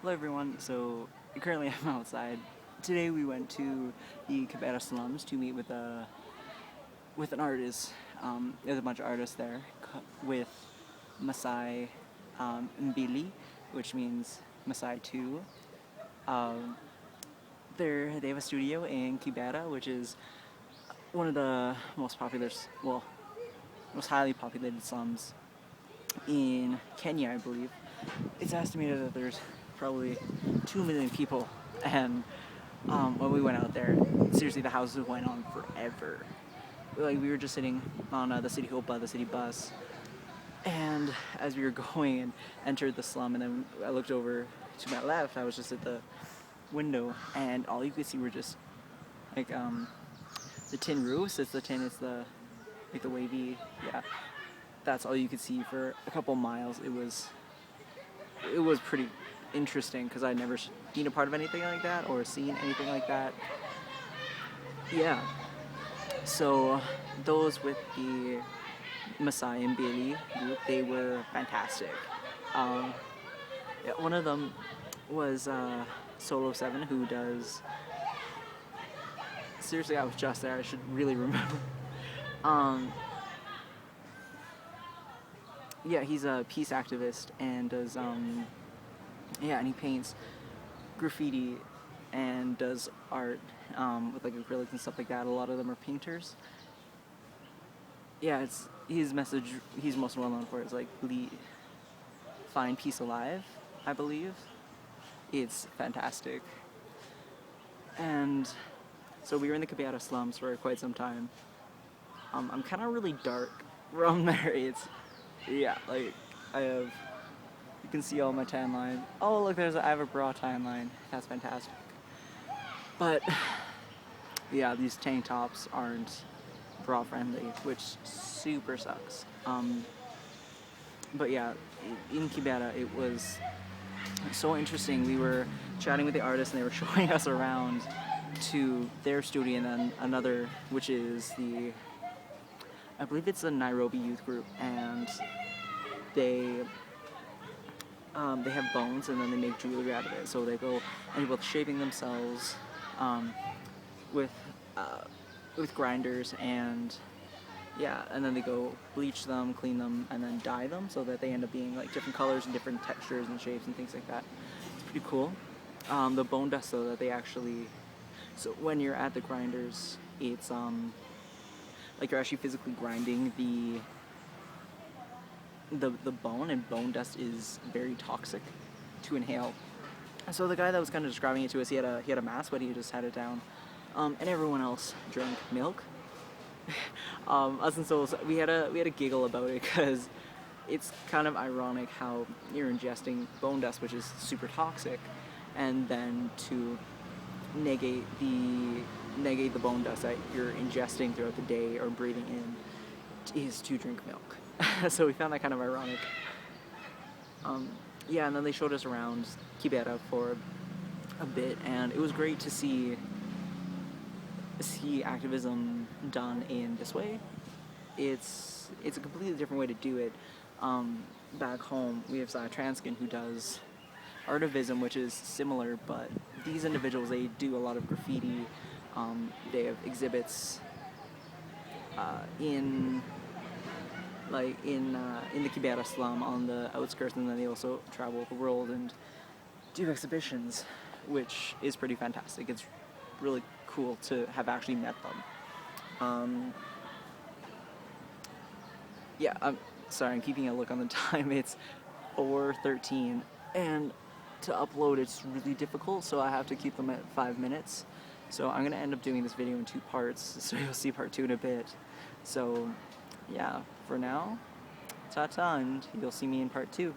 Hello everyone, so currently I'm outside. Today we went to the Kibera Slums to meet with an artist. There's a bunch of artists there with Masai Mbili, which means Masai 2. Um, they have a studio in Kibera, which is one of the most popular, well, most highly populated slums in Kenya, I believe. It's estimated that there's probably 2 million people, and when we went out there, seriously, the houses went on forever. Like, we were just sitting on the City Hopa, the city bus, and as we were going and entered the slum, and then I looked over to my left, I was just at the window, and all you could see were just like the tin roofs. It's the tin, it's the like the wavy, yeah. That's all you could see for a couple miles. It was pretty interesting because I'd never been a part of anything like that or seen anything like that. Yeah. So those with the Masai and Bailey group, they were fantastic. Yeah, one of them was Solo 7, who does. Seriously, I was just there. I should really remember. Um, yeah, he's a peace activist and does yeah, and he paints graffiti and does art with like acrylics and stuff like that. A lot of them are painters. Yeah, it's his message. He's most well known for is like find peace alive, I believe. It's fantastic. And so we were in the Kibera slums for quite some time. I'm kind of really dark from there. It's yeah, like I have. You can see all my tan line. Oh look, I have a bra tan line. That's fantastic. But yeah, these tank tops aren't bra friendly, which super sucks. But yeah, in Kibera it was so interesting. We were chatting with the artists and they were showing us around to their studio and then another, which is I believe it's the Nairobi youth group, and they have bones and then they make jewelry out of it. So they go and both shaping themselves with grinders and yeah, and then they go bleach them, clean them, and then dye them so that they end up being like different colors and different textures and shapes and things like that. It's pretty cool. The bone dust though that they actually, so when you're at the grinders, it's like you're actually physically grinding the bone, and bone dust is very toxic to inhale. So the guy that was kind of describing it to us, he had a mask, but he just had it down, and everyone else drank milk. Us and Souls, we had a giggle about it because it's kind of ironic how you're ingesting bone dust, which is super toxic, and then to negate the bone dust that you're ingesting throughout the day or breathing in is to drink milk. So we found that kind of ironic. Yeah, and then they showed us around Kibera for a bit, and it was great to see activism done in this way. It's a completely different way to do it. Back home, we have Transkin who does artivism, which is similar, but these individuals, they do a lot of graffiti. They have exhibits in the Kibera slum on the outskirts, and then they also travel the world and do exhibitions, which is pretty fantastic. It's really cool to have actually met them. Yeah, I'm sorry, I'm keeping a look on the time. It's 4:13, and to upload it's really difficult, so I have to keep them at 5 minutes. So I'm gonna end up doing this video in 2 parts, so you'll see part 2 in a bit. So yeah, for now, ta-ta, and you'll see me in part 2.